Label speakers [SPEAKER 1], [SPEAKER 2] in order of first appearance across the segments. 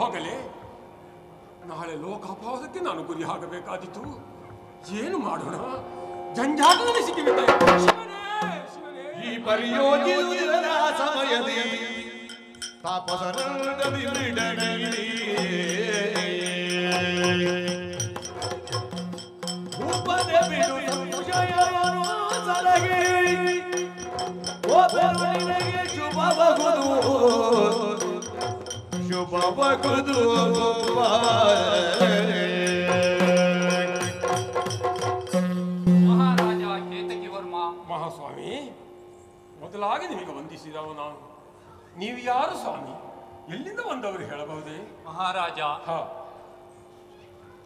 [SPEAKER 1] ಹೋಗಲೇ? ನಾಳೆ ಲೋಕಾಪವಾದಕ್ಕೆ ನಾನು ಗುರಿ ಆಗಬೇಕಾದಿತ್ತು. ಏನು ಮಾಡೋಣ? ಜಂಜಾಟದಲ್ಲಿ ಸಿಕ್ಕಿಬಿಟ್ಟೆ.
[SPEAKER 2] ಈ ಪರಿಯೋಜಿಸುವುದರ ಸಮಯದಲ್ಲಿ ತಾಪಸರಲ್ಲಿ ಬಿಡಗೈಲಿ ಉಪದೆ ಬಿಡು ಸಂಶಯವನ್ನು ಸಲಹೆ ಒಬ್ಬನಿಗೆ ಶುಭವಾಗುವುದು ಶುಭವಾಗುವುದು.
[SPEAKER 3] ಮಹಾರಾಜ ಕೇತಕಿ ವರ್ಮ.
[SPEAKER 1] ಮಹಾಸ್ವಾಮಿ, ಮೊದಲಾಗಿ ನಿಮಗೆ ವಂದಿಸಿದವ ನಾನು. ನೀವು ಯಾರು ಸ್ವಾಮಿ? ಎಲ್ಲಿಂದ ಬಂದವರು ಹೇಳಬಹುದೇ?
[SPEAKER 3] ಮಹಾರಾಜ
[SPEAKER 1] ಹಾ,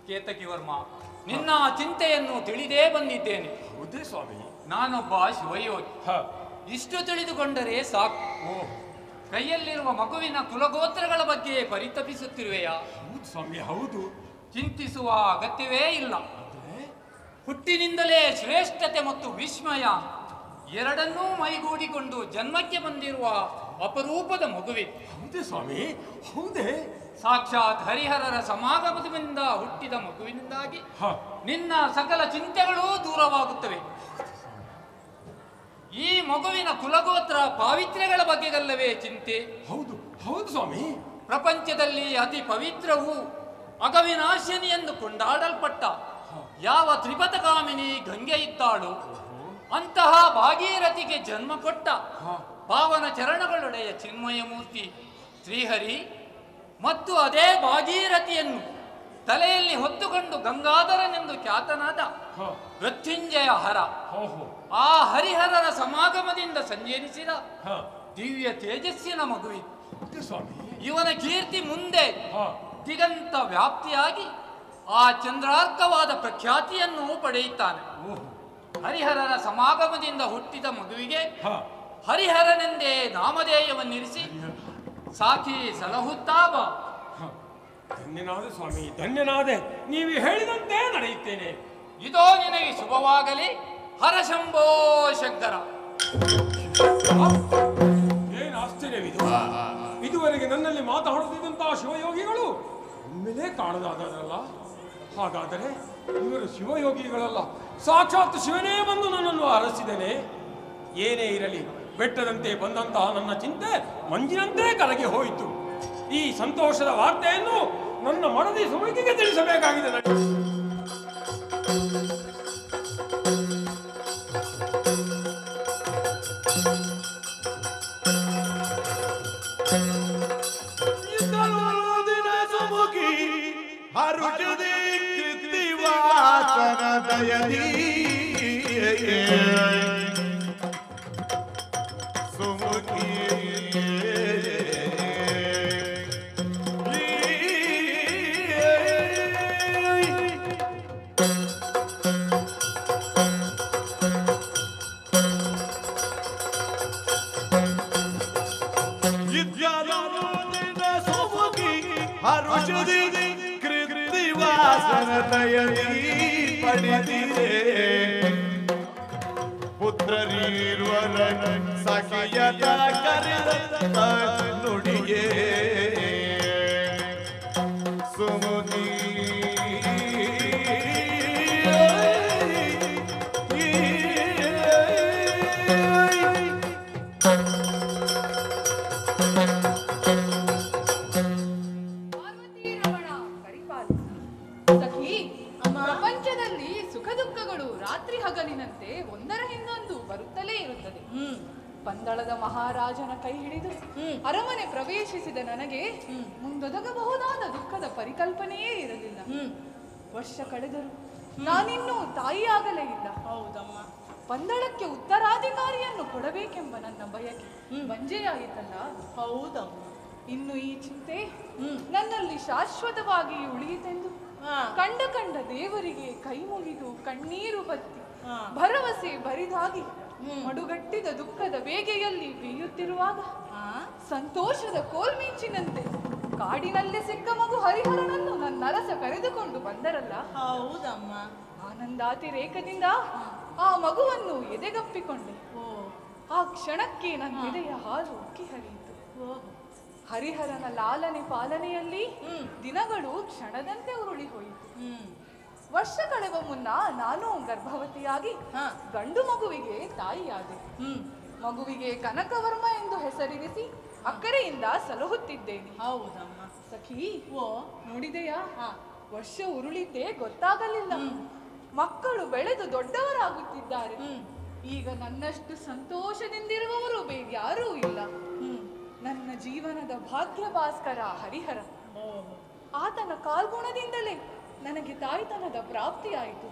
[SPEAKER 3] ಕೇತಕಿ ವರ್ಮ, ನಿನ್ನ ಚಿಂತೆಯನ್ನು ತಿಳಿದೇ ಬಂದಿದ್ದೇನೆ.
[SPEAKER 1] ಹೌದೇ ಸ್ವಾಮಿ?
[SPEAKER 3] ನಾನೊಬ್ಬ ಶಿವಯೋಗಿ.
[SPEAKER 1] ಹಾ,
[SPEAKER 3] ಇಷ್ಟು ತಿಳಿದುಕೊಂಡರೆ ಸಾಕು.
[SPEAKER 1] ಓ,
[SPEAKER 3] ಕೈಯಲ್ಲಿರುವ ಮಗುವಿನ ಕುಲಗೋತ್ರಗಳ ಬಗ್ಗೆ ಪರಿತಪಿಸುತ್ತಿರುವೆಯಾ?
[SPEAKER 1] ಹೌದು ಸ್ವಾಮಿ, ಹೌದು.
[SPEAKER 3] ಚಿಂತಿಸುವ ಅಗತ್ಯವೇ ಇಲ್ಲ. ಹುಟ್ಟಿನಿಂದಲೇ ಶ್ರೇಷ್ಠತೆ ಮತ್ತು ವಿಸ್ಮಯ ಎರಡನ್ನೂ ಮೈಗೂಡಿಕೊಂಡು ಜನ್ಮಕ್ಕೆ ಬಂದಿರುವ ಅಪರೂಪದ ಮಗುವಿದೆ.
[SPEAKER 1] ಹೌದೇ ಸ್ವಾಮಿ? ಹೌದೇ?
[SPEAKER 3] ಸಾಕ್ಷಾತ್ ಹರಿಹರರ ಸಮಾಗಮದಿಂದ ಹುಟ್ಟಿದ ಮಗುವಿನಿಂದಾಗಿ
[SPEAKER 1] ಹಾ,
[SPEAKER 3] ನಿನ್ನ ಸಕಲ ಚಿಂತೆಗಳೂ ದೂರವಾಗುತ್ತವೆ. ಈ ಮಗುವಿನ ಕುಲಗೋತ್ರ ಪಾವಿತ್ರ್ಯಗಳ ಬಗ್ಗೆಗಲ್ಲವೇ ಚಿಂತೆ?
[SPEAKER 1] ಹೌದು ಹೌದು ಸ್ವಾಮಿ.
[SPEAKER 3] ಪ್ರಪಂಚದಲ್ಲಿ ಅತಿ ಪವಿತ್ರವೂ ಅಗವಿನಾಶಿನಿ ಎಂದು ಕೊಂಡಾಡಲ್ಪಟ್ಟ ಯಾವ ತ್ರಿಪಥಗಾಮಿನಿ ಗಂಗೆ ಇದ್ದಾಳು, ಅಂತಹ ಭಾಗೀರಥಿಗೆ ಜನ್ಮ ಕೊಟ್ಟ ಪಾವನ ಚರಣಗಳೊಡೆಯ ಚಿನ್ಮಯ ಮೂರ್ತಿ ಶ್ರೀಹರಿ ಮತ್ತು ಅದೇ ಭಾಗೀರಥಿಯನ್ನು ತಲೆಯಲ್ಲಿ ಹೊತ್ತುಕೊಂಡು ಗಂಗಾಧರನೆಂದು ಖ್ಯಾತನಾದ ಮೃತ್ಯುಂಜಯ ಹರ, ಆ ಹರಿಹರರ ಸಮಾಗಮದಿಂದ ಸಂಜನಿಸಿದ ದಿವ್ಯ ತೇಜಸ್ಸಿನ ಮಗುವಿದೆ
[SPEAKER 1] ಸ್ವಾಮಿ.
[SPEAKER 3] ಇವನ ಕೀರ್ತಿ ಮುಂದೆ ದಿಗಂತ ವ್ಯಾಪ್ತಿಯಾಗಿ ಆ ಚಂದ್ರಾರ್ಕವಾದ ಪ್ರಖ್ಯಾತಿಯನ್ನು ಪಡೆಯುತ್ತಾನೆ. ಹರಿಹರರ ಸಮಾಗಮದಿಂದ ಹುಟ್ಟಿದ ಮಗುವಿಗೆ ಹರಿಹರನೆಂದೇ ನಾಮಧೇಯವನ್ನಿರಿಸಿ ಸಾಕಿ ಸಲಹುತ್ತಾ ಬಾ.
[SPEAKER 1] ಧನ್ಯನಾದೆ ಸ್ವಾಮಿ, ಧನ್ಯನಾದೆ. ನೀವು ಹೇಳಿದಂತೆ ನಡೆಯುತ್ತೇನೆ.
[SPEAKER 3] ಇದೋ ನಿನಗೆ ಶುಭವಾಗಲಿ. ಹರಶಂಭೋ ಶಂಕರ.
[SPEAKER 1] ಏನು ಆಶ್ಚರ್ಯವಿದು! ಇದುವರೆಗೆ ನನ್ನಲ್ಲಿ ಮಾತನಾಡುತ್ತಿದ್ದಂತಹ ಶಿವಯೋಗಿಗಳು ಒಮ್ಮೆಲೇ ಕಾಣದಾದರಲ್ಲ. ಹಾಗಾದರೆ ಇವರು ಶಿವಯೋಗಿಗಳಲ್ಲ, ಸಾಕ್ಷಾತ್ ಶಿವನೇ ಬಂದು ನನ್ನನ್ನು ಅರಸಿದ್ದೇನೆ. ಏನೇ ಇರಲಿ, ಬೆಟ್ಟದಂತೆ ಬಂದಂತಹ ನನ್ನ ಚಿಂತೆ ಮಂಜಿನಂತೆ ಕರಗಿ ಹೋಯಿತು. ಈ ಸಂತೋಷದ ವಾರ್ತೆಯನ್ನು ನನ್ನ ಮಡದಿ ಸುಮುಖಿಗೆ ತಿಳಿಸಬೇಕಾಗಿದೆ.
[SPEAKER 2] ಹರುಷದಿ ಕೃತಿವಾಸನ ದಯದಿ ಸುಮುಖಿ ವಿದ್ಯಾಲೋದಿನ ಸುಮುಖಿ ಹರುಷದಿ ವಾಸನದಯದಿ ಪಡೆದಿದೆ ಪುತ್ರರೀರ್ವರ ಸಖಿಯದ ಕರೆದ ನುಡಿಯೇ ಸುಮುಖಿ
[SPEAKER 4] ಪ್ರಪಂಚದಲ್ಲಿ ಸುಖ ದುಃಖಗಳು ರಾತ್ರಿ ಹಗಲಿನಂತೆ ಒಂದರ ಹಿಂದೊಂದು ಬರುತ್ತಲೇ ಇರುತ್ತದೆ. ಪಂದಳದ ಮಹಾರಾಜನ ಕೈ ಹಿಡಿದು ಅರಮನೆ ಪ್ರವೇಶಿಸಿದ ನನಗೆ ಮುಂದೊದಗಬಹುದಾದ ದುಃಖದ ಪರಿಕಲ್ಪನೆಯೇ ಇರಲಿಲ್ಲ. ವರ್ಷ ಕಳೆದರು ನಾನಿನ್ನೂ ತಾಯಿಯಾಗಲೇ ಇಲ್ಲ.
[SPEAKER 5] ಹೌದಮ್ಮ.
[SPEAKER 4] ಪಂದಳಕ್ಕೆ ಉತ್ತರಾಧಿಕಾರಿಯನ್ನು ಕೊಡಬೇಕೆಂಬ ನನ್ನ ಬಯಕೆ ಬಂಜೆಯಾಯಿತಲ್ಲ.
[SPEAKER 5] ಹೌದಮ್ಮ.
[SPEAKER 4] ಇನ್ನು ಈ ಚಿಂತೆ ನನ್ನಲ್ಲಿ ಶಾಶ್ವತವಾಗಿ ಉಳಿಯಿತೆಂದು ಕಂಡ ದೇವರಿಗೆ ಕೈ ಮುಗಿದು ಕಣ್ಣೀರು ಬತ್ತಿ ಭರವಸೆ ಬರಿದಾಗಿ ಮಡುಗಟ್ಟಿದ ದುಃಖದ ಬೇಗೆಯಲ್ಲಿ ಬೇಯುತ್ತಿರುವಾಗ ಸಂತೋಷದ ಕೋಲ್ಮೀಂಚಿನಂತೆ ಕಾಡಿನಲ್ಲಿ ಸಿಕ್ಕ ಮಗು ಹರಿಹರನನ್ನು ನನ್ನ ಅರಸ ಕರೆದುಕೊಂಡು ಬಂದರಲ್ಲ.
[SPEAKER 5] ಹೌದಮ್ಮ.
[SPEAKER 4] ಆನಂದಾತಿರೇಕದಿಂದ ಆ ಮಗುವನ್ನು ಎದೆಗಪ್ಪಿಕೊಂಡೆ. ಆ ಕ್ಷಣಕ್ಕೆ ನನ್ನ ಎದೆಯ ಹಾಲು ಉಕ್ಕಿ ಹರಿಯಿತು. ಹರಿಹರನ ಲಾಲನೆ ಪಾಲನೆಯಲ್ಲಿ ದಿನಗಳು ಕ್ಷಣದಂತೆ ಉರುಳಿ ಹೋಯಿತು. ವರ್ಷ ಕಳೆವ ಮುನ್ನ ನಾನು ಗರ್ಭವತಿಯಾಗಿ ಗಂಡು ಮಗುವಿಗೆ ತಾಯಿಯಾದೆ. ಮಗುವಿಗೆ ಕನಕವರ್ಮ ಎಂದು ಹೆಸರಿರಿಸಿ ಅಕ್ಕರೆಯಿಂದ ಸಲಹುತ್ತಿದ್ದೇನೆ.
[SPEAKER 5] ಹೌದಮ್ಮ.
[SPEAKER 4] ಸಖಿ, ನೋಡಿದೆಯಾ? ವರ್ಷ ಉರುಳಿದ್ದೇ ಗೊತ್ತಾಗಲಿಲ್ಲ. ಮಕ್ಕಳು ಬೆಳೆದು ದೊಡ್ಡವರಾಗುತ್ತಿದ್ದಾರೆ. ಈಗ ನನ್ನಷ್ಟು ಸಂತೋಷದಿಂದಿರುವವರು ಬೇರ್ಯಾರೂ ಇಲ್ಲ. ನನ್ನ ಜೀವನದ ಭಾಗ್ಯ ಭಾಸ್ಕರ ಹರಿಹರ. ಆತನ ಕಾಲ್ಗುಣದಿಂದಲೇ ನನಗೆ ತಾಯ್ತನದ ಪ್ರಾಪ್ತಿಯಾಯಿತು.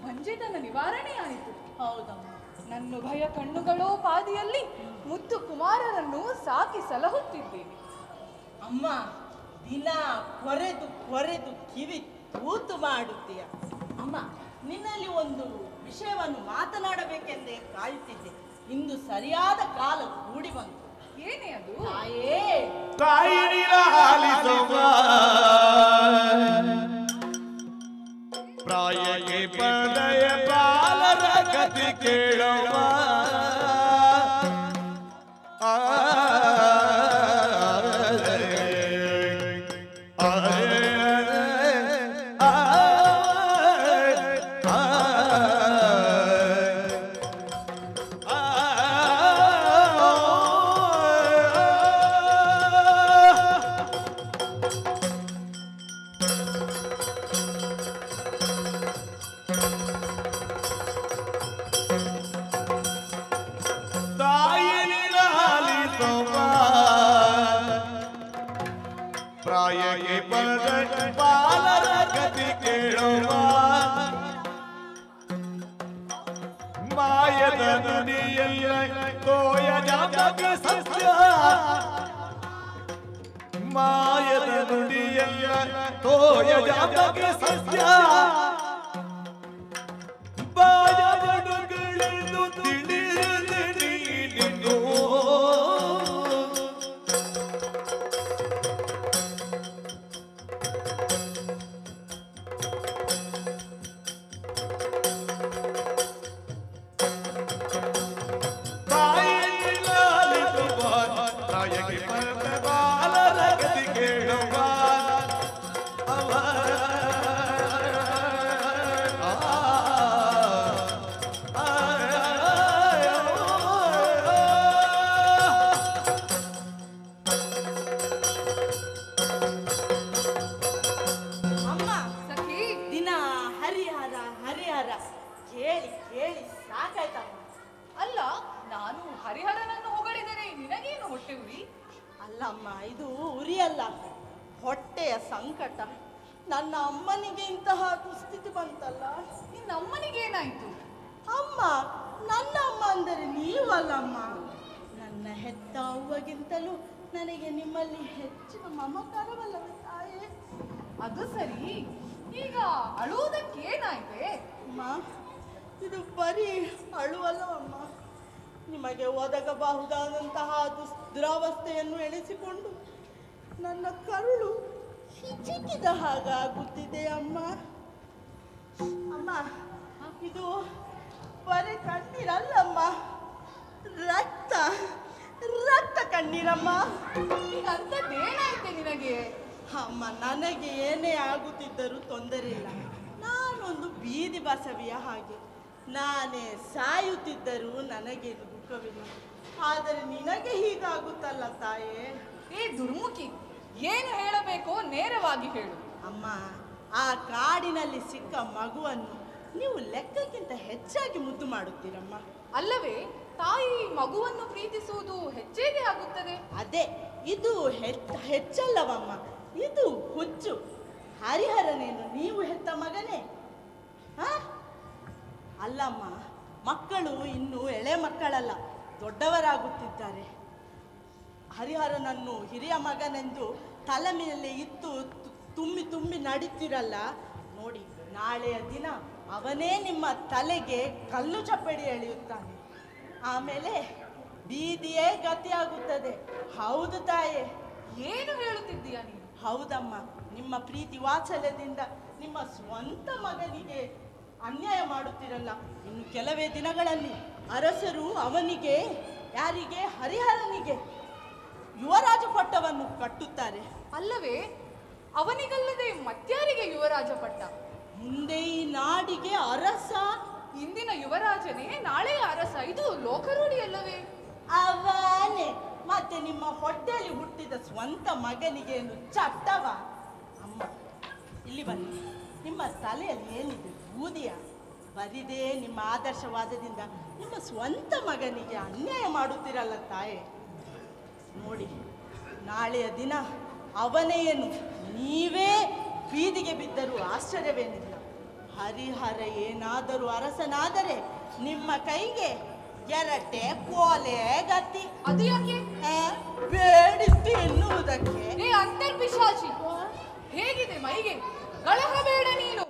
[SPEAKER 4] ಬಂಜೆತನ ನಿವಾರಣೆಯಾಯಿತು.
[SPEAKER 5] ಹೌದಮ್ಮ.
[SPEAKER 4] ನನ್ನ ಭಯ ಕಣ್ಣುಗಳೋ ಪಾದಿಯಲ್ಲಿ ಮುದ್ದು ಕುಮಾರರನ್ನು ಸಾಕಿ ಸಲಹುತ್ತಿದ್ದೇನೆ.
[SPEAKER 5] ಅಮ್ಮ, ದಿನ ಕೊರೆದು ಕೊರೆದು ಕಿವಿ ತೂತು ಮಾಡುತ್ತೀಯ. ಅಮ್ಮ, ನಿನ್ನಲ್ಲಿ ಒಂದು ವಿಷಯವನ್ನು ಮಾತನಾಡಬೇಕೆಂದೇ ಕಾಯುತ್ತಿದ್ದೆ. ಇಂದು ಸರಿಯಾದ ಕಾಲ ಕೂಡಿ ಬಂತು.
[SPEAKER 4] ಏನೇ ಅದು?
[SPEAKER 5] ತಾಯೇ,
[SPEAKER 2] ತಾಯಿನಿರ ಆಲಿಸುವ ಪ್ರಾಯಕ್ಕೆ ಪಡೆಯ ಬಾಲರ ಕಥೆ ಕೇಳುವ ಪ್ರಾಯಕ್ಕೆ ಪಡೆದ ಬಾಲರ ಕಥೆ ಕೇಳುವ ಮಾಯದ ನುಡಿಯಲ್ಲ ತೋಯ ಜಾಗ ಸತ್ಯ ಮಾಯದ ನುಡಿಯಲ್ಲ ತೋಯ ಜಾಗ ಸತ್ಯ ಬಾಯಬಡುಗಳೆಂದು ತಿಳಿಯದೆ ನೀಡಿದ್ದು
[SPEAKER 5] ಕೇಳಿ ಕೇಳಿ ಸಾಕಾಯ್ತಮ್ಮ.
[SPEAKER 4] ಅಲ್ಲ, ನಾನು ಹರಿಹರನನ್ನು ಹೊಗಳಿದರೆ ನಿನಗೇನು ಹೊಟ್ಟೆ ಉರಿ?
[SPEAKER 5] ಅಲ್ಲಮ್ಮ, ಇದು ಉರಿಯಲ್ಲ, ಹೊಟ್ಟೆಯ ಸಂಕಟ. ನನ್ನ ಅಮ್ಮನಿಗೆ ಇಂತಹ ದುಸ್ಥಿತಿ ಬಂತಲ್ಲ.
[SPEAKER 4] ನಿನ್ನ ಅಮ್ಮನಿಗೇನಾಯ್ತು?
[SPEAKER 5] ಅಮ್ಮ, ನನ್ನ ಅಮ್ಮ ಅಂದರೆ ನೀವಲ್ಲಮ್ಮ. ನನ್ನ ಹೆತ್ತ ಅವ್ವಗಿಂತಲೂ ನನಗೆ ನಿಮ್ಮಲ್ಲಿ ಹೆಚ್ಚಿನ ಮಮಕಾರವಲ್ಲವೇ ತಾಯೇ?
[SPEAKER 4] ಅದು ಸರಿ, ಈಗ ಅಳುವುದಕ್ಕೇನಾಯ್ತೆ?
[SPEAKER 5] ಅಮ್ಮ, ಇದು ಬರೀ ಅಳುವಲ್ಲವಮ್ಮ. ನಿಮಗೆ ಒದಗಬಹುದಾದಂತಹ ದುರಾವಸ್ಥೆಯನ್ನು ಎಣಿಸಿಕೊಂಡು ನನ್ನ ಕರುಳು ಹಿಚಿಕಿದ ಹಾಗಾಗುತ್ತಿದೆ ಅಮ್ಮ. ಅಮ್ಮ, ಇದು ಬರೀ ಕಣ್ಣೀರಲ್ಲಮ್ಮ, ರಕ್ತ ರಕ್ತ ಕಣ್ಣೀರಮ್ಮ.
[SPEAKER 4] ಈಗ ಅಂಥದ್ದೇನಾಯ್ತೆ ನಿನಗೆ?
[SPEAKER 5] ಅಮ್ಮ, ನನಗೆ ಏನೇ ಆಗುತ್ತಿದ್ದರೂ ತೊಂದರೆ ಇಲ್ಲ. ನಾನೊಂದು ಬೀದಿ ಬಸವಿಯ ಹಾಗೆ. ನಾನೇ ಸಾಯುತ್ತಿದ್ದರೂ ನನಗೇನು ದುಃಖವಿಲ್ಲ. ಆದರೆ ನಿನಗೆ ಹೀಗಾಗುತ್ತಲ್ಲ ತಾಯೇ.
[SPEAKER 4] ಏ ದುರ್ಮುಖಿ, ಏನು ಹೇಳಬೇಕೋ ನೇರವಾಗಿ ಹೇಳು.
[SPEAKER 5] ಅಮ್ಮ, ಆ ಕಾಡಿನಲ್ಲಿ ಸಿಕ್ಕ ಮಗುವನ್ನು ನೀವು ಲೆಕ್ಕಕ್ಕಿಂತ ಹೆಚ್ಚಾಗಿ ಮುದ್ದು ಮಾಡುತ್ತೀರಮ್ಮ.
[SPEAKER 4] ಅಲ್ಲವೇ, ತಾಯಿ ಮಗುವನ್ನು ಪ್ರೀತಿಸುವುದು ಹೆಚ್ಚೇಗೆ ಆಗುತ್ತದೆ?
[SPEAKER 5] ಅದೇ, ಇದು ಹೆಚ್ಚಲ್ಲವಮ್ಮ, ಇದು ಹುಚ್ಚು. ಹರಿಹರನೇನು ನೀವು ಹೆತ್ತ ಮಗನೇ? ಅಲ್ಲಮ್ಮ, ಮಕ್ಕಳು ಇನ್ನು ಎಳೆ ಮಕ್ಕಳಲ್ಲ, ದೊಡ್ಡವರಾಗುತ್ತಿದ್ದಾರೆ. ಹರಿಹರನನ್ನು ಹಿರಿಯ ಮಗನೆಂದು ತಲೆ ಮೇಲೆ ಇತ್ತು ತುಂಬಿ ತುಂಬಿ ನಡೀತಿರಲ್ಲ ನೋಡಿ. ನಾಳೆಯ ದಿನ ಅವನೇ ನಿಮ್ಮ ತಲೆಗೆ ಕಲ್ಲು ಚಪ್ಪಡಿ ಎಳೆಯುತ್ತಾನೆ. ಆಮೇಲೆ ಬೀದಿಯೇ ಗತಿಯಾಗುತ್ತದೆ. ಹೌದು ತಾಯೇ.
[SPEAKER 4] ಏನು ಹೇಳುತ್ತಿದ್ದೀಯ ನೀನು?
[SPEAKER 5] ಹೌದಮ್ಮ, ನಿಮ್ಮ ಪ್ರೀತಿ ವಾತ್ಸಲ್ಯದಿಂದ ನಿಮ್ಮ ಸ್ವಂತ ಮಗನಿಗೆ ಅನ್ಯಾಯ ಮಾಡುತ್ತಿರಲ್ಲ. ಇನ್ನು ಕೆಲವೇ ದಿನಗಳಲ್ಲಿ ಅರಸರು ಅವನಿಗೆ, ಯಾರಿಗೆ? ಹರಿಹರನಿಗೆ ಯುವರಾಜ ಪಟ್ಟವನ್ನು ಕಟ್ಟುತ್ತಾರೆ.
[SPEAKER 4] ಅಲ್ಲವೇ? ಅವನಿಗಲ್ಲದೆ ಮತ್ಯಾರಿಗೆ ಯುವರಾಜ ಪಟ್ಟ?
[SPEAKER 5] ಮುಂದೆ ಈ ನಾಡಿಗೆ ಅರಸ.
[SPEAKER 4] ಇಂದಿನ ಯುವರಾಜನೇ ನಾಳೆಯ ಅರಸ, ಇದು ಲೋಕರೂಢಿ ಅಲ್ಲವೇ?
[SPEAKER 5] ಅವನೇ. ಮತ್ತೆ ನಿಮ್ಮ ಹೊಟ್ಟೆಯಲ್ಲಿ ಹುಟ್ಟಿದ ಸ್ವಂತ ಮಗನಿಗೆ ಏನು ಚಟ್ಟವ? ಅಮ್ಮ, ಇಲ್ಲಿ ಬನ್ನಿ. ನಿಮ್ಮ ತಲೆಯಲ್ಲಿ ಏನಿದೆ? ಬೂದಿಯ? ಬರಿದೇ ನಿಮ್ಮ ಆದರ್ಶವಾದದಿಂದ ನಿಮ್ಮ ಸ್ವಂತ ಮಗನಿಗೆ ಅನ್ಯಾಯ ಮಾಡುತ್ತೀರಲ್ಲ ತಾಯೇ. ನೋಡಿ, ನಾಳೆಯ ದಿನ ಅವನೇ ಏನು ನೀವೇ ಬೀದಿಗೆ ಬಿದ್ದರೂ ಆಶ್ಚರ್ಯವೇನಿಲ್ಲ. ಹರಿಹರ ಏನಾದರೂ ಅರಸನಾದರೆ ನಿಮ್ಮ ಕೈಗೆ ಎರಟೆ ಕೋಲೆ ಗತಿ.
[SPEAKER 4] ಅದು ಯಾಕೆ?
[SPEAKER 5] ಬೇಡಿತ್ತು ಎನ್ನುವುದಕ್ಕೆ.
[SPEAKER 4] ಏ ಅಂತರ್ಪಿಶಾಚಿ, ಹೇಗಿದೆ ಮೈಗೆ? ಗಳಹಬೇಡ ನೀನು.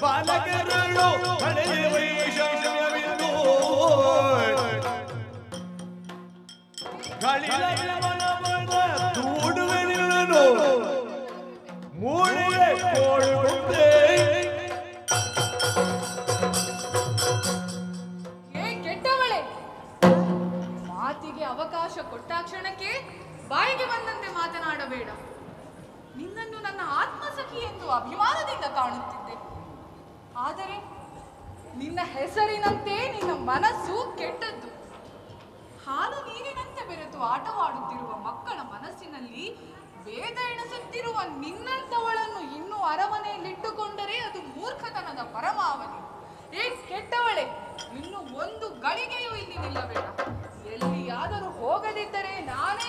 [SPEAKER 2] ಬಾಲಕರಳು ಹಳೆಯ ವೈಷಮ್ಯವಿಂದು ದೂಡುವೆನು ಮೂಳೆಗೆ ಕೋಡುತ್ತೆ.
[SPEAKER 4] ಏ ಕೆಟ್ಟವಳೆ, ಮಾತಿಗೆ ಅವಕಾಶ ಕೊಟ್ಟಾಕ್ಷಣಕ್ಕೆ ಬಾಯಿಗೆ ಬಂದಂತೆ ಮಾತನಾಡಬೇಡ. ನಿನ್ನನ್ನು ನನ್ನ ಆತ್ಮಸಖಿ ಎಂದು ಅಭಿಮಾನದಿಂದ ಕಾಣುತ್ತಿದ್ದೆ. ಆದರೆ ನಿನ್ನ ಹೆಸರಿನಂತೆ ನಿನ್ನ ಮನಸ್ಸು ಕೆಟ್ಟದ್ದು. ಹಾಲು ನೀರಿನಂತೆ ಬೆರೆತು ಆಟವಾಡುತ್ತಿರುವ ಮಕ್ಕಳ ಮನಸ್ಸಿನಲ್ಲಿ ವೇದ ಎಣಿಸುತ್ತಿರುವ ನಿನ್ನಂಥವಳನ್ನು ಇನ್ನೂ ಅರಮನೆಯಲ್ಲಿಟ್ಟುಕೊಂಡರೆ ಅದು ಮೂರ್ಖತನದ ಪರಮಾವಧಿ. ಏ ಕೆಟ್ಟವಳೆ, ಇನ್ನು ಒಂದು ಗಳಿಗೆಯೂ ಇಲ್ಲಿ ನಿಲ್ಲಬೇಡ. ಎಲ್ಲಿಯಾದರೂ ಹೋಗದಿದ್ದರೆ ನಾನೇ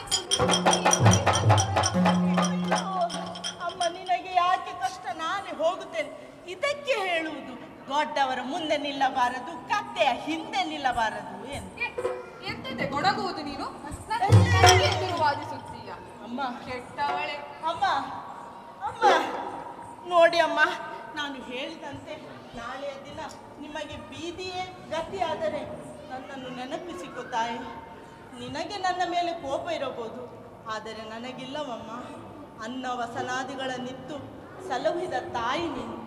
[SPEAKER 5] ಅಮ್ಮ, ನಿನಗೆ ಯಾಕೆ ಕಷ್ಟ? ನಾನೇ ಹೋಗುತ್ತೇನೆ. ಇದಕ್ಕೆ ಹೇಳುವುದು ದೊಡ್ಡವರ ಮುಂದೆ ನಿಲ್ಲಬಾರದು, ಕತ್ತೆಯ ಹಿಂದೆ ನಿಲ್ಲಬಾರದು ಎಂದು.
[SPEAKER 4] ಎಂತದೆ ಗೊಣಗುವುದು ನೀನು? ವಾದಿಸುತ್ತೀಯ?
[SPEAKER 5] ಅಮ್ಮ,
[SPEAKER 4] ಕೆಟ್ಟವಳೆ.
[SPEAKER 5] ಅಮ್ಮ, ಅಮ್ಮ, ನೋಡಿ ಅಮ್ಮ, ನಾನು ಹೇಳಿದಂತೆ ನಾಳೆಯ ದಿನ ನಿಮಗೆ ಬೀದಿಯೇ ಗತಿಯಾದರೆ ನನ್ನನ್ನು ನೆನಪಿಸಿಕೊ ತಾಯಿ. ನಿನಗೆ ನನ್ನ ಮೇಲೆ ಕೋಪ ಇರಬಹುದು, ಆದರೆ ನನಗಿಲ್ಲವಮ್ಮ. ಅನ್ನ ವಸನಾದಿಗಳನ್ನಿತ್ತು ಸಲಹಿದ ತಾಯಿ ನೀನು.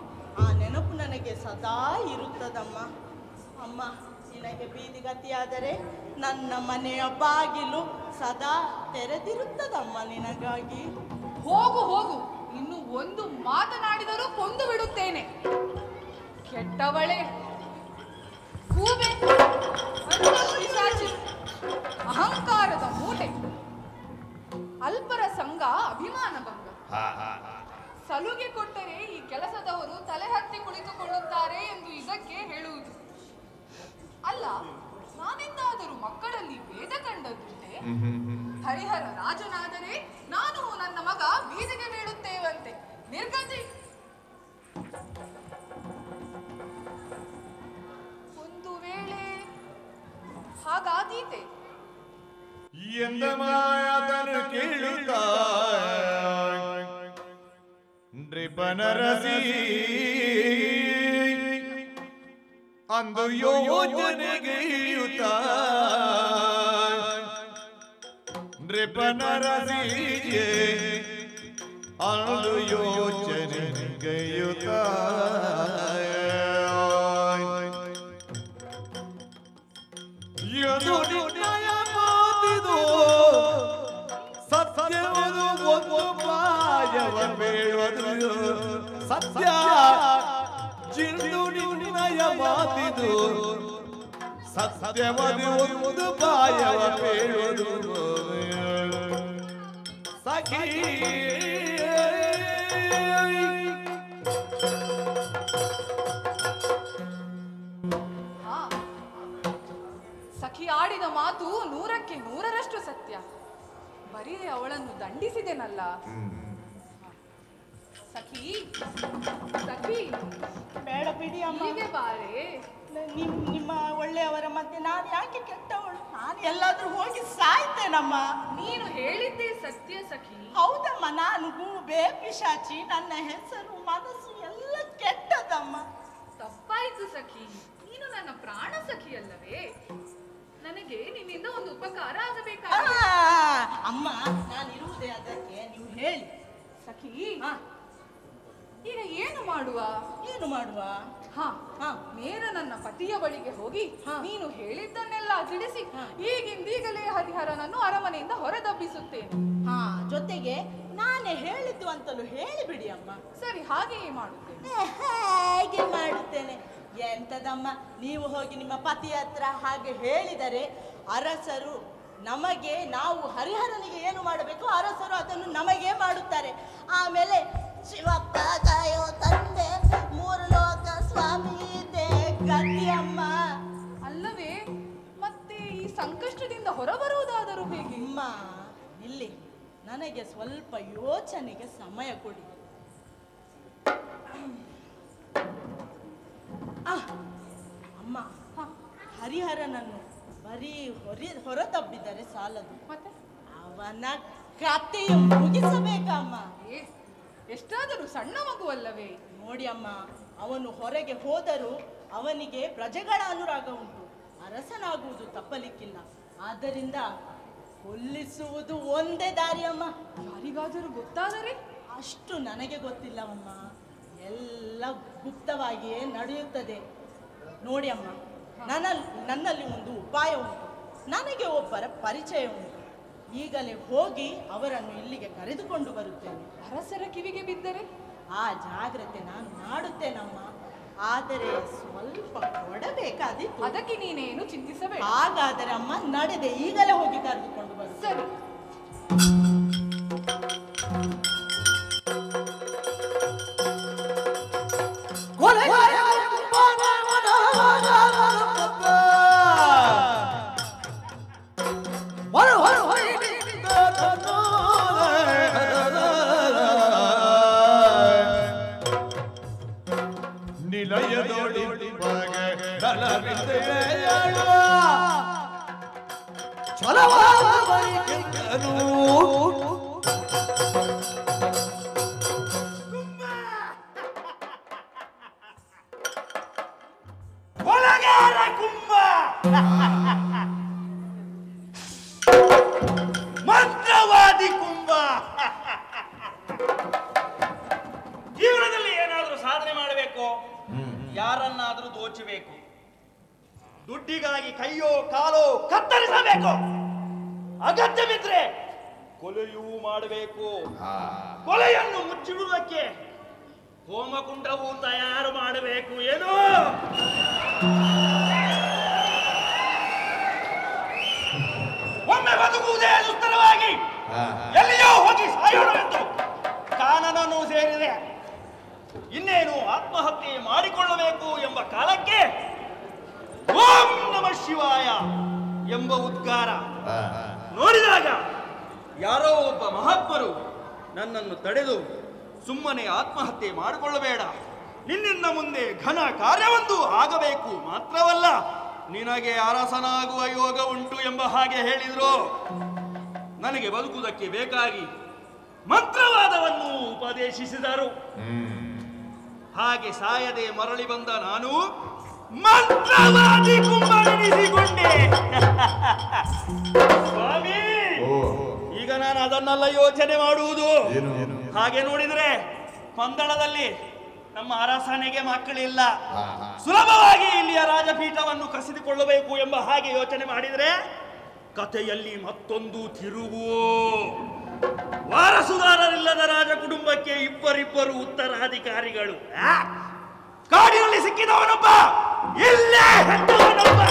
[SPEAKER 5] ಆ ನೆನಪು ನನಗೆ ಸದಾ ಇರುತ್ತದಮ್ಮ. ಅಮ್ಮ, ನಿನಗೆ ಬೀದಿಗತಿಯಾದರೆ ನನ್ನ ಮನೆಯ ಬಾಗಿಲು ಸದಾ ತೆರೆದಿರುತ್ತದಮ್ಮ ನಿನಗಾಗಿ.
[SPEAKER 4] ಹೋಗು ಹೋಗು, ಇನ್ನು ಒಂದು ಮಾತನಾಡಿದರೂ ಕೊಂದು ಬಿಡುತ್ತೇನೆ. ಕೆಟ್ಟವಳೆ, ಕೂಬೆ, ಪಿಶಾಚಿ, ಅಹಂಕಾರದ ಮೂಟೆ, ಅಲ್ಪರ ಸಂಘ ಅಭಿಮಾನ ಭಂಗ. ಸಲುಗೆ ಕೊಟ್ಟರೆ ಈ ಕೆಲಸದವರು ತಲೆ ಹತ್ತಿ ಕುಳಿತುಕೊಳ್ಳುತ್ತಾರೆ ಎಂದು ಇದಕ್ಕೆ ಹೇಳುವುದು. ಅಲ್ಲ, ನಾನೆಂದಾದರೂ ಮಕ್ಕಳಲ್ಲಿ ವೇದ ಕಂಡದ್ದುಂಟೆ? ಹರಿಹರ ರಾಜನಾದರೆ ನಾನು ನನ್ನ ಮಗ ಬೀದಿಗೆ ಬೀಳುತ್ತೇವಂತೆ. ನಿರ್ಗತಿ. ಒಂದು ವೇಳೆ ಹಾಗಾದೀತೆ
[SPEAKER 2] ಎಂದ ಮಾತನ್ನು ಕೇಳುತ್ತಾ ನೃಪನರಸಿ ಅಂದು ಯೋಜನೆಗೆಯುತ್ತ ನೃಪನರಸಿಯೇ ಅಂದು ಯೋಚನೆಗೆಯುತ್ತ ಯದು ನಿರ್ಣಯ ಮಾತಿದು ಸತ್ಯವದು ಒಂದು ಪಾಯವ ಬೇಡದು ಸತ್ಯ ಜಿಂದು ನಿರ್ಣಯ ಮಾತಿದು ಸತ್ಯವದು ಒಂದು ಪಾಯವ ಬೇಡದು ಸಖಿ
[SPEAKER 4] ಸಖಿ ಆಡಿದ ಮಾತು 100ಕ್ಕೆ 100ರಷ್ಟು ಸತ್ಯ. ಬರೀ ಅವಳನ್ನು ದಂಡಿಸಿದೆನಲ್ಲ. ಸಖಿ, ಸಖಿ,
[SPEAKER 5] ಬೇಡ ಬಿಡಿ ಅಮ್ಮ.
[SPEAKER 4] ಹೀಗೆ ಬಾರೆ.
[SPEAKER 5] ನಿಮ್ಮ ಒಳ್ಳೆಯವರ ಮಧ್ಯೆ ನಾನು ಯಾಕೆ ಕೆಟ್ಟವಳು? ನಾನು ಎಲ್ಲಾದ್ರೂ ಹೋಗಿ ಸಾಯ್ತೇನಮ್ಮ.
[SPEAKER 4] ನೀನು ಹೇಳಿದ್ದೇ ಸತ್ಯ ಸಖಿ.
[SPEAKER 5] ಹೌದಮ್ಮ, ನಾನು ಗೂಬೆ ಪಿಶಾಚಿ, ನನ್ನ ಹೆಸರು ಮನಸ್ಸು ಎಲ್ಲ ಕೆಟ್ಟದಮ್ಮ.
[SPEAKER 4] ತಪ್ಪಾಯ್ತು ಸಖಿ, ನೀನು ನನ್ನ ಪ್ರಾಣ ಸಖಿ ಅಲ್ಲವೇ? ನನಗೆ ನಿನ್ನಿಂದ ಒಂದು ಉಪಕಾರ ಆಗಬೇಕಾಗಿದೆ.
[SPEAKER 5] ಅಮ್ಮ, ನಾನು ಇರುವುದೇ ಅದಕ್ಕೆ, ನೀವು ಹೇಳಿ.
[SPEAKER 4] ಸಖಿ, ಈಗ ಏನು ಮಾಡುವ?
[SPEAKER 5] ಏನು ಮಾಡುವ?
[SPEAKER 4] ಹಾ
[SPEAKER 5] ಹಾ.
[SPEAKER 4] ನೇರ ನನ್ನ ಪತಿಯ ಬಳಿಗೆ ಹೋಗಿ
[SPEAKER 5] ಹಾ.
[SPEAKER 4] ನೀನು ಹೇಳಿದ್ದನ್ನೆಲ್ಲ ತಿಳಿಸಿ
[SPEAKER 5] ಹಾ.
[SPEAKER 4] ಈಗಿಂದೀಗಲೇ ಹರಿಹರನನ್ನು ಅರಮನೆಯಿಂದ ಹೊರದಬ್ಬಿಸುತ್ತೇನೆ.
[SPEAKER 5] ಹಾ, ಜೊತೆಗೆ ನಾನೇ ಹೇಳಿದ್ದು ಅಂತಲೂ ಹೇಳಿಬಿಡಿ ಅಮ್ಮ.
[SPEAKER 4] ಸರಿ, ಹಾಗೆಯೇ ಮಾಡುತ್ತೇನೆ.
[SPEAKER 5] ಹೇಗೆ ಮಾಡುತ್ತೇನೆ ಎಂತದಮ್ಮ, ನೀವು ಹೋಗಿ ನಿಮ್ಮ ಪತಿ ಹತ್ರ ಹಾಗೆ ಹೇಳಿದರೆ ಅರಸರು ನಮಗೆ, ನಾವು ಹರಿಹರನಿಗೆ ಏನು ಮಾಡಬೇಕು ಅರಸರು ಅದನ್ನು ನಮಗೆ ಮಾಡುತ್ತಾರೆ. ಆಮೇಲೆ ಶಿವಪ್ಪ ಕಾಯೋ ತಂದೆ, ಮೂರು ಲೋಕ ಸ್ವಾಮಿ ಇದೆ ಗತಿಯಮ್ಮ.
[SPEAKER 4] ಅಲ್ಲವೇ, ಮತ್ತೆ ಈ ಸಂಕಷ್ಟದಿಂದ ಹೊರಬರುವುದಾದರೂ ಹೇಗೆ?
[SPEAKER 5] ಅಮ್ಮ ಇಲ್ಲಿ ನನಗೆ ಸ್ವಲ್ಪ ಯೋಚನೆಗೆ ಸಮಯ ಕೊಡಿ. ಅಮ್ಮ, ಹರಿಹರನನ್ನು ಬರೀ ಹೊರತಬ್ಬಿದರೆ ಸಾಲದು,
[SPEAKER 4] ಮತ್ತೆ
[SPEAKER 5] ಅವನ ಕಥೆಯು ಮುಗಿಸಬೇಕಮ್ಮ.
[SPEAKER 4] ಎಷ್ಟಾದರೂ ಸಣ್ಣ ಮಗುವಲ್ಲವೇ?
[SPEAKER 5] ನೋಡಿ ಅಮ್ಮ, ಅವನು ಹೊರಗೆ ಹೋದರೂ ಅವನಿಗೆ ಪ್ರಜೆಗಳ ಅನುರಾಗ ಉಂಟು, ಅರಸನಾಗುವುದು ತಪ್ಪಲಿಕ್ಕಿಲ್ಲ. ಆದ್ದರಿಂದ ಕೊಲ್ಲಿಸುವುದು ಒಂದೇ ದಾರಿ ಅಮ್ಮ.
[SPEAKER 4] ಯಾರಿಗಾದರೂ ಗೊತ್ತಾದರೆ?
[SPEAKER 5] ಅಷ್ಟು ನನಗೆ ಗೊತ್ತಿಲ್ಲವಮ್ಮ, ಎಲ್ಲ ಗುಪ್ತವಾಗಿಯೇ ನಡೆಯುತ್ತದೆ. ನೋಡಿ ಅಮ್ಮ, ನನ್ನಲ್ಲಿ ಒಂದು ಉಪಾಯ ಉಂಟು, ನನಗೆ ಒಬ್ಬರ ಪರಿಚಯ ಉಂಟು. ಈಗಲೇ ಹೋಗಿ ಅವರನ್ನು ಇಲ್ಲಿಗೆ ಕರೆದುಕೊಂಡು ಬರುತ್ತೇನೆ.
[SPEAKER 4] ಅರಸರ ಕಿವಿಗೆ ಬಿದ್ದರೆ?
[SPEAKER 5] ಆ ಜಾಗ್ರತೆ ನಾನು ಮಾಡುತ್ತೇನಮ್ಮ, ಆದರೆ ಸ್ವಲ್ಪ ಕೊಡಬೇಕಾದಿತ್ತು.
[SPEAKER 4] ಅದಕ್ಕೆ ನೀನೇನು ಚಿಂತಿಸಬೇಡ.
[SPEAKER 5] ಹಾಗಾದರೆ ಅಮ್ಮ ನಡೆದೆ, ಈಗಲೇ ಹೋಗಿ ಕರೆದುಕೊಂಡು ಬರುತ್ತೇನೆ.
[SPEAKER 4] ಸರಿ.
[SPEAKER 2] ನಿಲಯದೊಳಿ
[SPEAKER 6] ಮಂತ್ರವಾದಿ ಕುಂಭ. ಜೀವನದಲ್ಲಿ ಏನಾದರೂ ಸಾಧನೆ ಮಾಡಬೇಕು, ಯಾರನ್ನಾದರೂ ದೋಚಬೇಕು, ದುಡ್ಡಿಗಾಗಿ ಕೈಯೋ ಕಾಲೋ ಕತ್ತರಿಸಬೇಕು, ಅಗತ್ಯವಿದ್ರೆ ಕೊಲೆಯೂ ಮಾಡಬೇಕು. ಕೊಲೆಯನ್ನು ಮುಚ್ಚಿಡುವುದಕ್ಕೆ ಹೋಮಕುಂಡವೂ ತಯಾರು ಮಾಡಬೇಕು. ಏನು ಒಮ್ಮೆ ಬದುಕುವುದೇ ದುಸ್ತರವಾಗಿ ಎಲ್ಲಿಯೋ ಹೋಗಿ ಸಾಯೋಣವೆಂದು ಕಾನನನ್ನು ಸೇರಿದೆ. ಇನ್ನೇನು ಆತ್ಮಹತ್ಯೆ ಮಾಡಿಕೊಳ್ಳಬೇಕು ಎಂಬ ಕಾಲಕ್ಕೆ ಓಂ ನಮಃ ಶಿವಾಯ ಎಂಬ ಉದ್ಗಾರ ನೋಡಿದಾಗ ಯಾರೋ ಒಬ್ಬ ಮಹಾತ್ಮರು ನನ್ನನ್ನು ತಡೆದು ಸುಮ್ಮನೆ ಆತ್ಮಹತ್ಯೆ ಮಾಡಿಕೊಳ್ಳಬೇಡ, ನಿನ್ನಿಂದ ಮುಂದೆ ಘನ ಕಾರ್ಯವೊಂದು ಆಗಬೇಕು, ಮಾತ್ರವಲ್ಲ ನಿನಗೆ ಅರಸನಾಗುವ ಯೋಗ ಉಂಟು ಎಂಬ ಹಾಗೆ ಹೇಳಿದ್ರು. ನನಗೆ ಬದುಕುವುದಕ್ಕೆ ಬೇಕಾಗಿ ಮಂತ್ರವಾದವನ್ನು ಉಪದೇಶಿಸಿದರು. ಹಾಗೆ ಸಾಯದೆ ಮರಳಿ ಬಂದ ನಾನು ಮಂತ್ರವಾದಿ ಕುಂಭನೆನಿಸಿಕೊಂಡೆ. ಸ್ವಾಮಿ, ಈಗ ನಾನು ಅದನ್ನೆಲ್ಲ ಯೋಚನೆ ಮಾಡುವುದು. ಹಾಗೆ ನೋಡಿದ್ರೆ ಪಂದಳದಲ್ಲಿ ನಮ್ಮ ಅರಸನಿಗೆ ಮಕ್ಕಳಿಲ್ಲ, ಸುಲಭವಾಗಿ ಇಲ್ಲಿಯ ರಾಜಪೀಠವನ್ನು ಕಸಿದುಕೊಳ್ಳಬೇಕು ಎಂಬ ಹಾಗೆ ಯೋಚನೆ ಮಾಡಿದ್ರೆ ಕಥೆಯಲ್ಲಿ ಮತ್ತೊಂದು ತಿರುವು. ವಾರಸುದಾರರಿಲ್ಲದ ರಾಜ ಕುಟುಂಬಕ್ಕೆ ಇಬ್ಬರಿಬ್ಬರು ಉತ್ತರಾಧಿಕಾರಿಗಳು. ಕಾಡಿನಲ್ಲಿ ಸಿಕ್ಕಿದವನೊಬ್ಬ, ಇಲ್ಲೇ ಹೆತ್ತವನೊಬ್ಬ.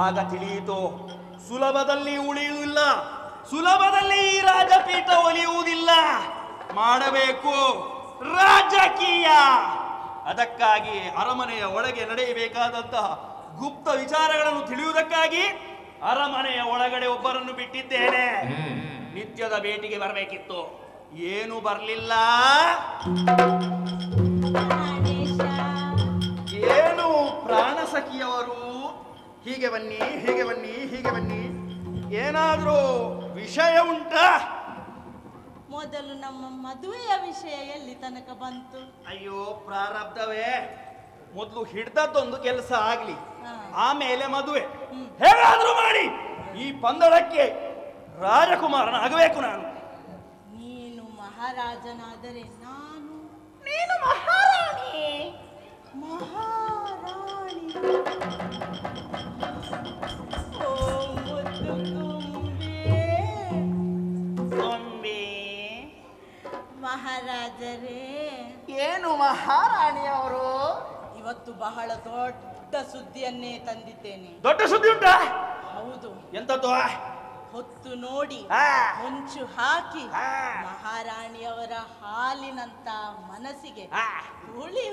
[SPEAKER 6] ಆಗ ತಿಳಿಯಿತು, ಸುಲಭದಲ್ಲಿ ಉಳಿಯುವುದಿಲ್ಲ, ಸುಲಭದಲ್ಲಿ ಈ ರಾಜಪೀಠ ಒಲಿಯುವುದಿಲ್ಲ. ಮಾಡಬೇಕು ರಾಜಕೀಯ. ಅದಕ್ಕಾಗಿ ಅರಮನೆಯ ಒಳಗೆ ನಡೆಯಬೇಕಾದಂತಹ ಗುಪ್ತ ವಿಚಾರಗಳನ್ನು ತಿಳಿಯುವುದಕ್ಕಾಗಿ ಅರಮನೆಯ ಒಳಗಡೆ ಒಬ್ಬರನ್ನು ಬಿಟ್ಟಿದ್ದೇನೆ. ನಿತ್ಯದ ಭೇಟಿಗೆ ಬರಬೇಕಿತ್ತು, ಏನು ಬರಲಿಲ್ಲ. ಏನು ಪ್ರಾಣ ಸಖಿಯವರು, ಹೀಗೆ ಬನ್ನಿ, ಹೀಗೆ ಬನ್ನಿ, ಹೀಗೆ ಬನ್ನಿ, ಏನಾದರೂ ವಿಷಯ ಉಂಟಾ?
[SPEAKER 5] ಮೊದಲು ನಮ್ಮ ಮದುವೆಯ ವಿಷಯ ಎಲ್ಲಿ ತನಕ ಬಂತು?
[SPEAKER 6] ಅಯ್ಯೋ ಪ್ರಾರಬ್ಧವೇ, ಮೊದಲು ಹಿಡ್ದದ್ದೊಂದು ಕೆಲಸ ಆಗ್ಲಿ, ಆಮೇಲೆ ಮದುವೆ. ಹೇಗಾದ್ರೂ ಮಾಡಿ ಈ ಪಂದಳಕ್ಕೆ ರಾಜಕುಮಾರನ ಆಗಬೇಕು ನಾನು.
[SPEAKER 5] ನೀನು ಮಹಾರಾಜನಾದರೆ ನಾನು
[SPEAKER 6] ನೀನು ಮಹಾರಾಣಿ.
[SPEAKER 5] ಮಹಾರಾಣಿ. ಓ ಮುದ್ದು
[SPEAKER 6] ಗೊಂಬೆ.
[SPEAKER 5] ಮಹಾರಾಜರೇ,
[SPEAKER 6] ಏನು ಮಹಾರಾಣಿಯವರು?
[SPEAKER 5] ಇವತ್ತು ಬಹಳ ದೊಡ್ಡ ಸುದ್ದಿಯನ್ನೇ ತಂದಿದ್ದೇನೆ.
[SPEAKER 6] ದೊಡ್ಡ ಸುದ್ದಿ ಉಂಟಾ?
[SPEAKER 5] ಹೌದು.
[SPEAKER 6] ಎಂತದ್ದು?
[SPEAKER 5] ಹೊತ್ತು ನೋಡಿ
[SPEAKER 6] ಆ.
[SPEAKER 5] ಹೊಂಚು ಹಾಕಿ
[SPEAKER 6] ಆ.
[SPEAKER 5] ಮಹಾರಾಣಿಯವರ ಹಾಲಿನಂತ ಮನಸ್ಸಿಗೆ
[SPEAKER 6] ಆ.
[SPEAKER 5] ಹುಳಿ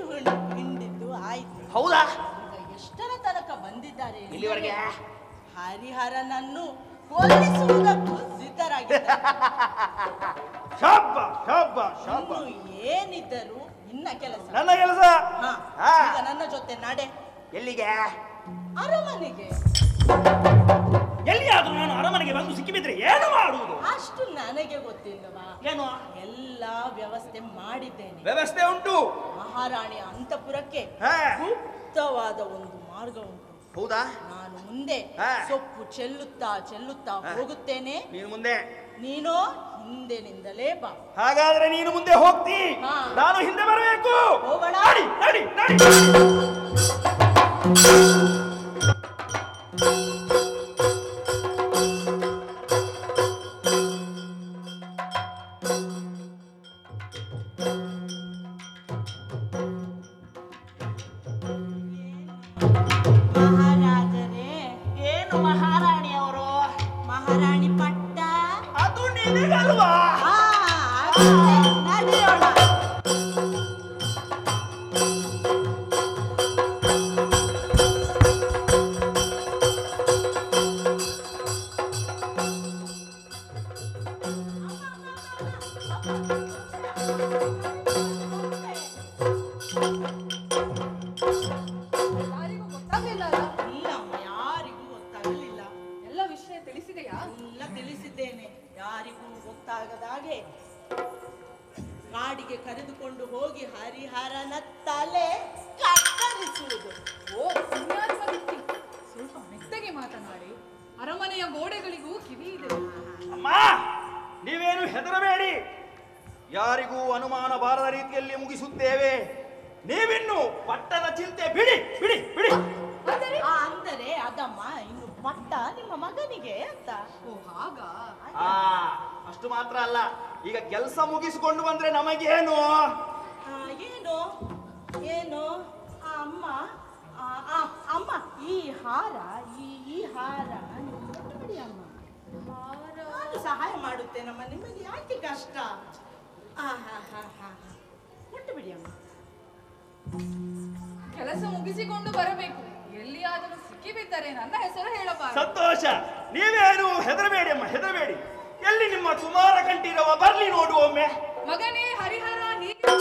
[SPEAKER 5] ಹಿಂಡಿದ್ದು ಆಯ್ತು.
[SPEAKER 6] ಹೌದಾ?
[SPEAKER 5] ಈಗ ಎಷ್ಟರ ತನಕ ಬಂದಿದ್ದಾರೆ ಎಂದರೆ,
[SPEAKER 6] ಇಲ್ಲಿವರೆಗೆ?
[SPEAKER 5] ಹರಿಹರನನ್ನು ಕೊಲ್ಲಿಸುವುದಕ್ಕೂ ಸಿದ್ಧರಾಗಿದ್ದಾರೆ.
[SPEAKER 6] ಶಾಬಾಷ್, ಶಾಬಾಷ್, ಶಾಬಾಷ್.
[SPEAKER 5] ಇನ್ನು ಏನಿದ್ದರೂ ನಿನ್ನ ಕೆಲಸ.
[SPEAKER 6] ನನ್ನ ಕೆಲಸ?
[SPEAKER 5] ಹಾ.
[SPEAKER 6] ಆ.
[SPEAKER 5] ಈಗ ನನ್ನ ಜೊತೆ ನಡೆ.
[SPEAKER 6] ಎಲ್ಲಿಗೆ?
[SPEAKER 5] ಅರಮನೆಗೆ.
[SPEAKER 6] ಎಲ್ಲಿಯಾದ್ರೂ ನಾನು ಅರಮನೆಗೆ ಬಂದು ಸಿಕ್ಕಿಬಿದ್ರೆ ಏನು ಮಾಡುವುದು?
[SPEAKER 5] ಅಷ್ಟು ನನಗೆ ಗೊತ್ತಿಲ್ಲವಾ?
[SPEAKER 6] ಏನು
[SPEAKER 5] ಎಲ್ಲ ವ್ಯವಸ್ಥೆ ಮಾಡಿದ್ದೇನೆ.
[SPEAKER 6] ವ್ಯವಸ್ಥೆ ಉಂಟು?
[SPEAKER 5] ಮಹಾರಾಣಿಯ ಅಂತಃಪುರಕ್ಕೆ
[SPEAKER 6] ಹಾ.
[SPEAKER 5] ಗುಪ್ತವಾದ ಒಂದು ಮಾರ್ಗ ಉಂಟು.
[SPEAKER 6] ಹೌದಾ?
[SPEAKER 5] ನಾನು ಮುಂದೆ
[SPEAKER 6] ಹಾ.
[SPEAKER 5] ಸೊಪ್ಪು ಚೆಲ್ಲುತ್ತಾ ಹೋಗುತ್ತೇನೆ.
[SPEAKER 6] ನೀನು ಮುಂದೆ,
[SPEAKER 5] ನೀನು ಹಿಂದೆನಿಂದಲೇ ಬಾ.
[SPEAKER 6] ಹಾಗಾದ್ರೆ ನೀನು ಮುಂದೆ ಹೋಗ್ತಿ,
[SPEAKER 5] ಹಾ.
[SPEAKER 6] ನಾನು ಹಿಂದೆ ಬರಬೇಕು.
[SPEAKER 5] ಹೋಗೋಣ.
[SPEAKER 6] ನಡಿ ನಡಿ ನಡಿ.
[SPEAKER 5] ಮಹಾರಾಜರೇ,
[SPEAKER 6] ಏನು ಮಹಾರಾಣಿಯವರು?
[SPEAKER 5] ಮಹಾರಾಣಿ ಪಟ್ಟ.
[SPEAKER 6] ಅದು ನಿನಗಲ್ವಾ?
[SPEAKER 5] ಆ, ಅದಕ್ಕೆ ನಡೆಯೋಣ.
[SPEAKER 4] ಯಾರಿಗೂ ಗೊತ್ತಾಗ್ಲಿಲ್ಲ ಅಲ್ಲ?
[SPEAKER 5] ಇಲ್ಲಮ್ಮ, ಯಾರಿಗೂ ಗೊತ್ತಾಗಲಿಲ್ಲ.
[SPEAKER 4] ಎಲ್ಲ ವಿಷಯ ತಿಳಿಸಿದೆಯಾ?
[SPEAKER 5] ಎಲ್ಲ ತಿಳಿಸಿದ್ದೇನೆ. ಯಾರಿಗೂ ಗೊತ್ತಾಗದ ಹಾಗೆ ಕಾಡಿಗೆ ಕರೆದುಕೊಂಡು ಹೋಗಿ ಹರಿಹರನ ತಲೆ ಕತ್ತರಿಸುವುದು.
[SPEAKER 4] ಓ ಪುಣ್ಯಾತ್ಮ ವ್ಯಕ್ತಿ, ಸ್ವಲ್ಪ ಮೆತ್ತಗೆ ಮಾತನಾಡಿ. ಅರಮನೆಯ ಗೋಡೆಗಳಿಗೂ ಕಿವಿ ಇದೆ.
[SPEAKER 6] ಅಮ್ಮ, ನೀವೇನು ಹೆದರಬೇಡಿ. ಯಾರಿಗೂ ಅನುಮಾನ ಬಾರದ ರೀತಿಯಲ್ಲಿ ಮುಗಿಸುತ್ತೇವೆ. ನೀವಿನ್ನು ಪಟ್ಟದ ಚಿಂತೆ ಬಿಡಿ ಬಿಡಿ ಬಿಡಿ.
[SPEAKER 5] ಅಂದರೆ ಅದಮ್ಮ, ಇನ್ನು ಪಟ್ಟ ನಿಮ್ಮ ಮಗನಿಗೆ ಅಂತ.
[SPEAKER 4] ಓ ಹಾಗಾ?
[SPEAKER 6] ಆ, ಅಷ್ಟು ಮಾತ್ರ ಅಲ್ಲ, ಈಗ ಕೆಲಸ ಮುಗಿಸಿಕೊಂಡು ಬಂದ್ರೆ ನಮಗೇನು?
[SPEAKER 5] ಏನು ಏನು ಅಮ್ಮ, ಅಮ್ಮ, ಈ ಹಾರ ಈ ಹಾರ ನೀವು ಕೊಟ್ಟುಬಿಡಿ ಅಮ್ಮ. ನಾನು ಸಹಾಯ ಮಾಡುತ್ತೇನಮ್ಮ, ನಿಮಗೆ ಯಾಕೆ ಕಷ್ಟ? ಕೊಟ್ಟುಬಿಡಿ ಅಮ್ಮ.
[SPEAKER 4] ಕೆಲಸ ಮುಗಿಸಿಕೊಂಡು ಬರಬೇಕು. ಎಲ್ಲಿಯಾದರೂ ಸಿಕ್ಕಿಬಿದ್ದರೆ ನನ್ನ ಹೆಸರು ಹೇಳಬಾರದು.
[SPEAKER 6] ಸಂತೋಷ. ನೀವೇನು ಹೆದರಬೇಡಿ ಅಮ್ಮ, ಹೆದರಬೇಡಿ. ಎಲ್ಲಿ ನಿಮ್ಮ ಕುಮಾರ ಕಂಠೀರವ ಬರ್ಲಿ ನೋಡು ಒಮ್ಮೆ.
[SPEAKER 4] ಮಗನೇ ಹರಿಹರ, ಹೀಗೆ